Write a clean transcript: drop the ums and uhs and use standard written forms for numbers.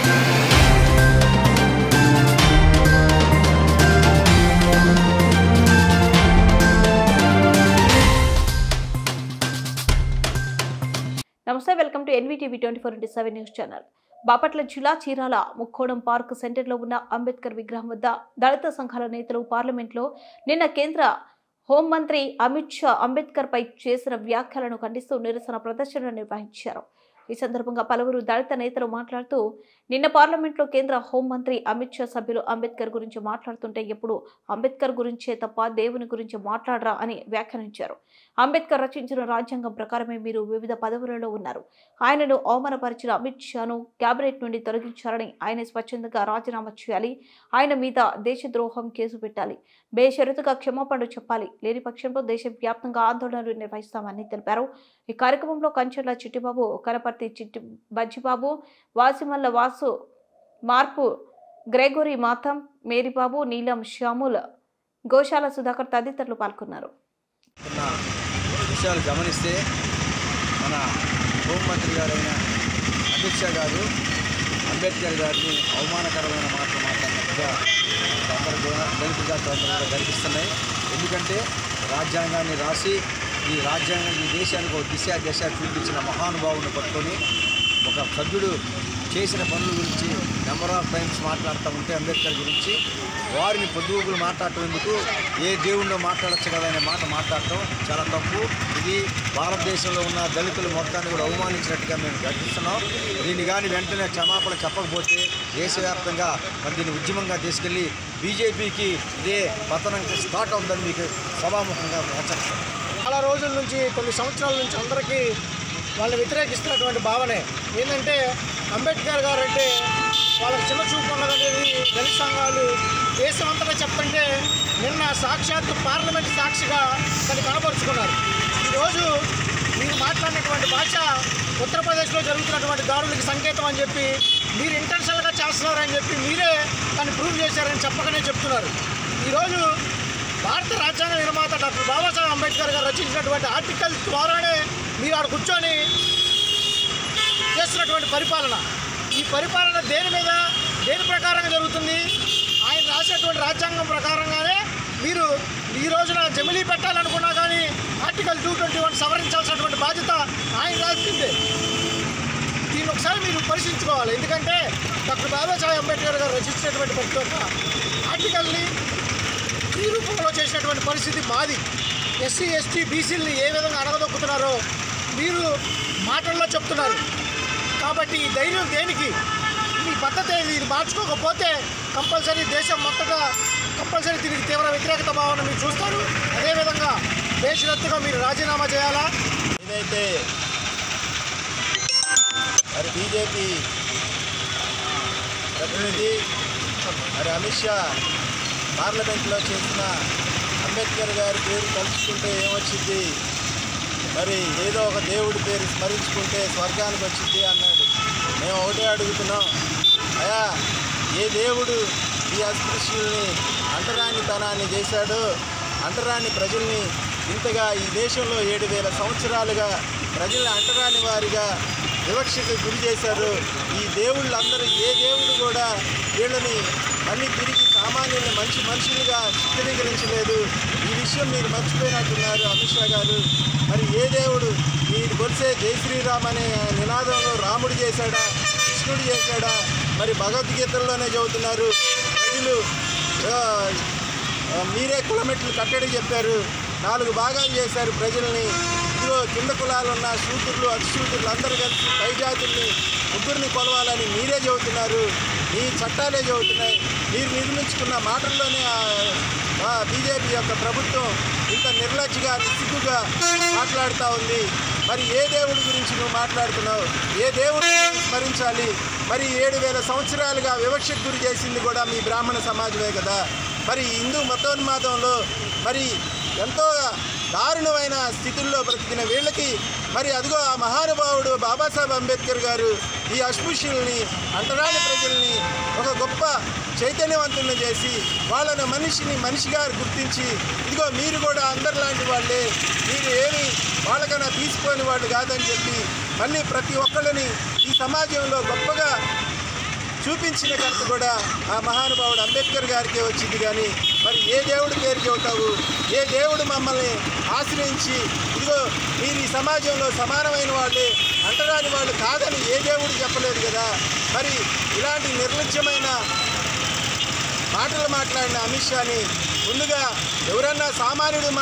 నమస్తే, welcome to NVTV 24/7 news channel. Bapatla జిల్లా Chirala ముక్కోణం park సెంటర్లో ఉన్న అంబేద్కర్ విగ్రహం వద్ద దళిత సంఘాల నేతలు పార్లమెంట్లో నిన్న కేంద్ర హోంమంత్రి అమిత్ షా అంబేద్కర్ పై చేసిన వ్యాఖ్యలను ఖండిస్తూ నిరసన ప్రదర్శన నిర్వహించారు. ఈ సందర్భంగా పలువురు దళిత నేతలు మాట్లాడుతూ, నిన్న పార్లమెంట్లో కేంద్ర హోంమంత్రి అమిత్ షా సభ్యులు అంబేద్కర్ గురించి మాట్లాడుతుంటే ఎప్పుడు అంబేద్కర్ గురించే తప్ప దేవుని గురించి మాట్లాడరా అని వ్యాఖ్యానించారు. అంబేద్కర్ రచించిన రాజ్యాంగం ప్రకారమే మీరు వివిధ పదవులలో ఉన్నారు. ఆయనను అవమానపరిచిన అమిత్ షాను కేబినెట్ నుండి తొలగించాలని, ఆయన స్వచ్ఛందంగా రాజీనామా చేయాలి, ఆయన మీద దేశద్రోహం కేసు పెట్టాలి, బేషరతుగా క్షమాపణలు చెప్పాలి, లేని పక్షంలో దేశవ్యాప్తంగా ఆందోళనలు నిర్వహిస్తామని తెలిపారు. ఈ కార్యక్రమంలో కంచెల చిట్టిబాబు, కనపర్తి చిట్టి బజ్జిబాబు, వాసిమల్ల వాసు, మార్పు గ్రెగోరీ మాథం, మేరీబాబు, నీలం శ్యాముల్, గోశాల సుధాకర్ తదితరులు పాల్గొన్నారు. విషయాలు గమనిస్తే మన హోంమంత్రి గారైన అమిత్ షా గారు అంబేద్కర్ గారిని అవమానకరమైన మాటలు మాట్లాడినట్టుగా అందరూ దళిత జాతులందరూ కూడా గర్విస్తున్నాయి. ఎందుకంటే రాజ్యాంగాన్ని రాసి ఈ రాజ్యాంగం ఈ దేశానికి ఒక దశ చూపించిన మహానుభావుని పట్టుకొని ఒక సభ్యుడు చేసిన పనుల గురించి నెంబర్ ఆఫ్ టైమ్స్ మాట్లాడుతూ ఉంటే అంబేద్కర్ గురించి వారిని పొద్దుగులు మాట్లాడటం ఎందుకు, ఏ దేవుణ్ణో మాట్లాడచ్చు కదా అనే మాట మాట్లాడటం చాలా తప్పు. ఇది భారతదేశంలో ఉన్న దళితులు మొత్తాన్ని కూడా అవమానించినట్టుగా మేము గర్విస్తున్నాం. దీన్ని కానీ వెంటనే క్షమాపణ చెప్పకపోతే దేశవ్యాప్తంగా మరి దీన్ని ఉద్యమంగా తీసుకెళ్ళి బీజేపీకి ఇదే పతనం స్టార్ట్ అవుతుందని మీకు సభాముఖంగా హెచ్చరిస్తాం. చాలా రోజుల నుంచి, కొన్ని సంవత్సరాల నుంచి అందరికీ వాళ్ళని వ్యతిరేకిస్తున్నటువంటి భావనే ఏంటంటే, అంబేద్కర్ గారు అంటే వాళ్ళకి చిన్న చూపు ఉన్నదనేది దళిత సంఘాలు దేశమంతటా చెప్పంటే నిన్న సాక్షాత్తు పార్లమెంట్ సాక్షిగా దాన్ని కనపరుచుకున్నారు. ఈరోజు మీరు మాట్లాడినటువంటి భాష ఉత్తరప్రదేశ్లో జరుగుతున్నటువంటి దాడులకి సంకేతం అని చెప్పి, మీరు ఇంటెన్షనల్గా చేస్తున్నారని చెప్పి మీరే దాన్ని ప్రూవ్ చేశారని చెప్పకనే చెప్తున్నారు. ఈరోజు భారత రాజ్యాంగ నిర్మాత డాక్టర్ బాబాసాహెబ్ అంబేద్కర్ గారు రచించినటువంటి ఆర్టికల్ ద్వారానే మీరు ఆడ కూర్చొని చేస్తున్నటువంటి పరిపాలన, ఈ పరిపాలన దేని ప్రకారంగా జరుగుతుంది? ఆయన రాసినటువంటి రాజ్యాంగం ప్రకారంగానే మీరు ఈ రోజున జమిలీ పెట్టాలనుకున్నా కానీ ఆర్టికల్ 221 సవరించాల్సినటువంటి బాధ్యత ఆయన రాసిందే. దీన్ని ఒకసారి మీరు పరిశీలించుకోవాలి. ఎందుకంటే డాక్టర్ బాబాసాహెబ్ అంబేద్కర్ గారు రచించినటువంటి ప్రతి ఒక్క ఆర్టికల్ని ఈ రూపంలో చేసినటువంటి పరిస్థితి మాది. ఎస్సీ ఎస్టీ బీసీలని ఏ విధంగా అడగదొక్కుతున్నారో మీరు మాటల్లో చెప్తున్నారు. కాబట్టి ఈ ధైర్యం దేనికి? మీ పద్ధతి ఇది మార్చుకోకపోతే కంపల్సరీ దేశం మొత్తగా కంపల్సరీ దీనికి తీవ్ర వ్యతిరేకత భావన మీరు చూస్తారు. అదేవిధంగా బేషరతుగా మీరు రాజీనామా చేయాలా? ఏదైతే మరి బీజేపీ ప్రతినిధి మరి అమిత్ షా పార్లమెంట్లో చేసిన అంబేద్కర్ గారి పేరు తలుచుకుంటే ఏమొచ్చింది, మరి ఏదో ఒక దేవుడి పేరు స్మరించుకుంటే స్వర్గానికి వచ్చింది అన్నాడు. మేము ఒకటే అడుగుతున్నాం, అయా ఏ దేవుడు ఈ అస్పృశ్యుల్ని అంటరానితనాన్ని చేశాడో, అంటరాని ప్రజల్ని ఇంతగా ఈ దేశంలో 7,000 సంవత్సరాలుగా ప్రజల్ని అంటరాని వారిగా వివక్షకు గురి చేశారు. ఈ దేవుళ్ళందరూ ఏ దేవుడు కూడా వీళ్ళని మళ్ళీ తిరిగి సామాన్యుల్ని మంచి మనుషులుగా చిత్రీకరించలేదు. ఈ విషయం మీరు మర్చిపోయినట్టున్నారు అమిత్ షా గారు. మరి ఏ దేవుడు మీరు కొలిసే జై శ్రీరామ్ అనే నినాదంలో రాముడు చేశాడా, కృష్ణుడు చేశాడా? మరి భగవద్గీతల్లోనే చెబుతున్నారు, ప్రజలు మీరే కులమెట్లు కట్టడి చెప్పారు, 4 భాగాలు చేశారు ప్రజల్ని. ఇదిగో కింద కులాలున్న శూద్రులు అతిశూద్రులు అందరూ కలిసి పై జాతుల్ని ముగ్గురిని కొలవాలని మీరే చెబుతున్నారు. మీ చట్టాలే చెబుతున్నాయి. మీరు నిర్మించుకున్న మాటల్లోనే బీజేపీ యొక్క ప్రభుత్వం ఇంత నిర్లక్ష్యంగా నిస్సిగ్గుగా మాట్లాడుతూ ఉంది. మరి ఏ దేవుడి గురించి నువ్వు మాట్లాడుతున్నావు? ఏ దేవుడిని స్మరించాలి? మరి 7,000 సంవత్సరాలుగా వివక్షకు గురి చేసింది కూడా మీ బ్రాహ్మణ సమాజమే కదా. మరి హిందూ మతోన్మాదంలో మరి ఎంతో దారుణమైన స్థితుల్లో బ్రతికిన వీళ్ళకి మరి అదిగో ఆ మహానుభావుడు బాబాసాహెబ్ అంబేద్కర్ గారు ఈ అస్పృశ్యుల్ని అంటరాని ప్రజల్ని ఒక గొప్ప చైతన్యవంతులను చేసి వాళ్ళని మనిషిగా గుర్తించి, ఇదిగో మీరు కూడా అందరిలాంటి వాళ్ళే, మీరు ఏమి వాళ్ళకన్నా తీసుకోని వాళ్ళు కాదని చెప్పి మళ్ళీ ప్రతి ఒక్కళ్ళని ఈ సమాజంలో గొప్పగా చూపించిన ఘనత కూడా ఆ మహానుభావుడు అంబేద్కర్ గారికే వచ్చింది. కానీ మరి ఏ దేవుడి పేరు చెబుతావు? ఏ దేవుడు మమ్మల్ని ఆశ్రయించి ఇదిగో మీరు ఈ సమాజంలో సమానమైన వాళ్ళే, అంటరాని వాళ్ళు కాదని ఏ దేవుడు చెప్పలేదు కదా. మరి ఇలాంటి నిర్లక్ష్యమైన మాటలు మాట్లాడిన అమిత్ షాని ముందుగా ఎవరన్నా సామాన్యుడు